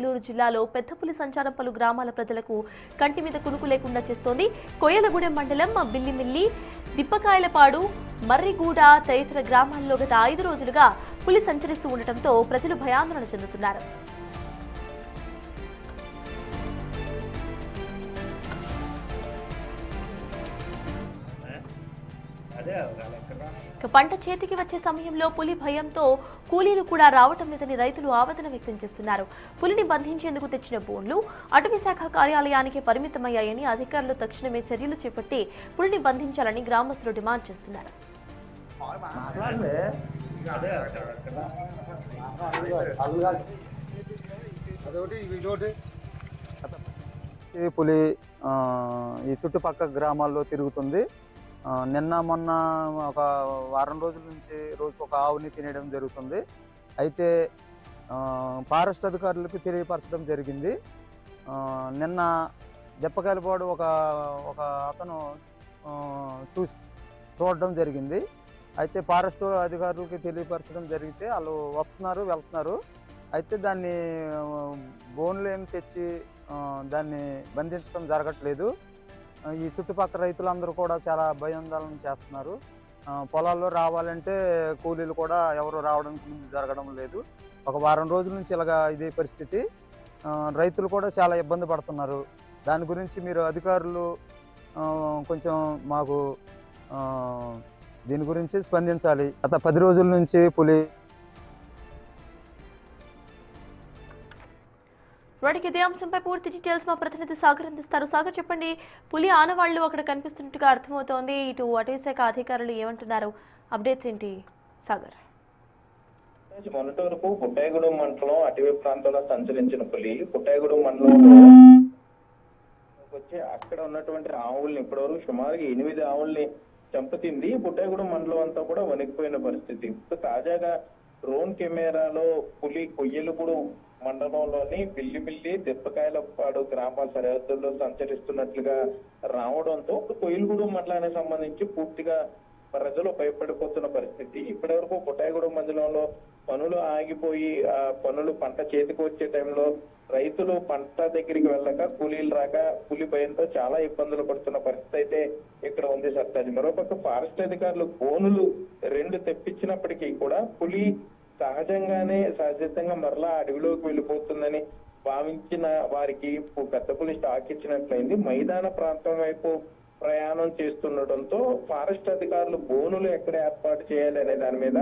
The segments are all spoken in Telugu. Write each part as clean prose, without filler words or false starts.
ఏలూరు జిల్లాలో పెద్ద పులి సంచారం పలు గ్రామాల ప్రజలకు కంటి మీద కునుకు లేకుండా చేస్తోంది. కొయ్యలగూడెం మండలం బిల్లిమిల్లి, దిప్పకాయలపాడు, మర్రిగూడ తదితర గ్రామాల్లో గత 5 రోజులుగా పులి సంచరిస్తూ ఉండటంతో ప్రజలు భయాందోళన చెందుతున్నారు. పంట చేతికి వచ్చే సమయంలో పులి భయంతో కూలీలు కూడా రావటం లేదని రైతులు ఆవేదన వ్యక్తం చేస్తున్నారు. పులిని బంధించేందుకు తెచ్చిన బోన్లు అటవీ శాఖ కార్యాలయానికి పరిమితమయ్యాయని అధికారులు తక్షణమే చర్యలు చేపట్టి పులిని బంధించాలని గ్రామస్తులు డిమాండ్ చేస్తున్నారు. పులి ఈ చుట్టుపక్కల గ్రామాల్లో తిరుగుతుంది. నిన్న మొన్న ఒక వారం రోజుల నుంచి రోజుకు ఒక ఆవుని తినేయడం జరుగుతుంది. అయితే ఫారెస్ట్ అధికారులకు తెలియపరచడం జరిగింది. నిన్న దెప్పకాయలపాడు ఒక అతను చూడడం జరిగింది. అయితే ఫారెస్ట్ అధికారులకి తెలియపరచడం జరిగితే వాళ్ళు వస్తున్నారు, వెళ్తున్నారు. అయితే దాన్ని బోన్లు ఏమి తెచ్చి దాన్ని బంధించడం జరగట్లేదు. ఈ చుట్టుపక్కల రైతులందరూ కూడా చాలా భయాందోళన చేస్తున్నారు. పొలాల్లో రావాలంటే కూలీలు కూడా ఎవరు రావడానికి ముందు జరగడం లేదు. ఒక వారం రోజుల నుంచి ఇలాగా ఇదే పరిస్థితి. రైతులు కూడా చాలా ఇబ్బంది పడుతున్నారు. దాని గురించి మీరు అధికారులు కొంచెం మాకు దీని గురించి స్పందించాలి. గత 10 రోజుల నుంచి పులి వాటికి ఇదే అంశంపై పూర్తి డీటెయిల్స్ మా ప్రతినిధి సాగర్ అందిస్తారు. సాగర్, చెప్పండి, పులి ఆనవాళ్లు అక్కడ కనిపిస్తున్నట్టుగా అర్థమవుతోంది. ఇటు అటవీ శాఖ అధికారులు ఏమంటున్నారు? అప్డేట్స్ ఏంటి సాగర్? మొన్నటి వరకు పుట్టాయిగూడెం మండలం అటవీ ప్రాంతంలో సంచరించిన పులి పుట్టాయిగూడెం మండలంలో వచ్చి అక్కడ ఉన్నటువంటి ఆవుల్ని ఇప్పటివరకు సుమారుగా 8 ఆవుల్ని చంపుతుంది. పుట్టాయిగూడెం మండలం అంతా కూడా వణికిపోయిన పరిస్థితి. ఇప్పుడు తాజాగా డ్రోన్ కెమెరాలో పులి కొయ్యలగూడెం మండలంలోని బిల్లిమిల్లి, దిప్పకాయలపాడు గ్రామాల సరిహద్దుల్లో సంచరిస్తున్నట్లుగా రావడంతో కొయ్యలగూడెం మండలానికి సంబంధించి పూర్తిగా ప్రజలు భయపడిపోతున్న పరిస్థితి. ఇప్పటి వరకు పుట్టాయిగూడెం మండలంలో పనులు ఆగిపోయి పనులు పంట చేతికి వచ్చే టైంలో రైతులు పంట దగ్గరికి వెళ్ళక కూలీలు రాక పులి భయంతో చాలా ఇబ్బందులు పడుతున్న పరిస్థితి అయితే ఇక్కడ ఉంది సర్తాజ్. మరోపక్క ఫారెస్ట్ అధికారులు బోనులు 2 తెప్పించినప్పటికీ కూడా పులి సహజంగానే సహజంగా మరలా అడవిలోకి వెళ్ళిపోతుందని భావించిన వారికి పెద్ద పులి స్టాక్ ఇచ్చినట్లయింది. మైదాన ప్రాంతం వైపు ప్రయాణం చేస్తుండటంతో ఫారెస్ట్ అధికారులు బోనులు ఎక్కడ ఏర్పాటు చేయాలి అనే దాని మీద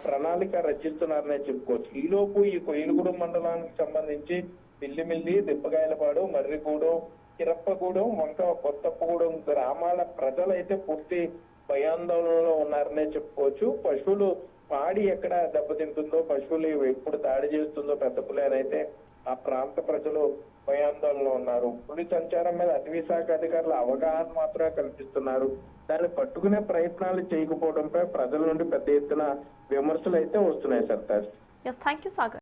ప్రణాళిక రచిస్తున్నారనే చెప్పుకోవచ్చు. ఈలోపు ఈ కొయ్యలగూడెం మండలానికి సంబంధించి బిల్లిమిల్లి, దిప్పకాయలపాడు, మర్రిగూడెం, కిరప్పగూడెం, వంక కొత్తప్పగూడెం గ్రామాల ప్రజలైతే పూర్తి భయాందోళనలో ఉన్నారనే చెప్పుకోవచ్చు. పశువులు పాడి ఎక్కడ దెబ్బతింటుందో, పశువులు ఎప్పుడు దాడి చేస్తుందో పెద్ద పులి అని అయితే ఆ ప్రాంత ప్రజలు భయాందోళనలో ఉన్నారు. పులి సంచారం మీద అటవీ శాఖ అధికారులు అవగాహన మాత్రమే కల్పిస్తున్నారు. దాన్ని పట్టుకునే ప్రయత్నాలు చేయకపోవడంపై ప్రజల నుండి పెద్ద ఎత్తున విమర్శలు అయితే వస్తున్నాయి. సర్తాజ్. Thank you Sagar.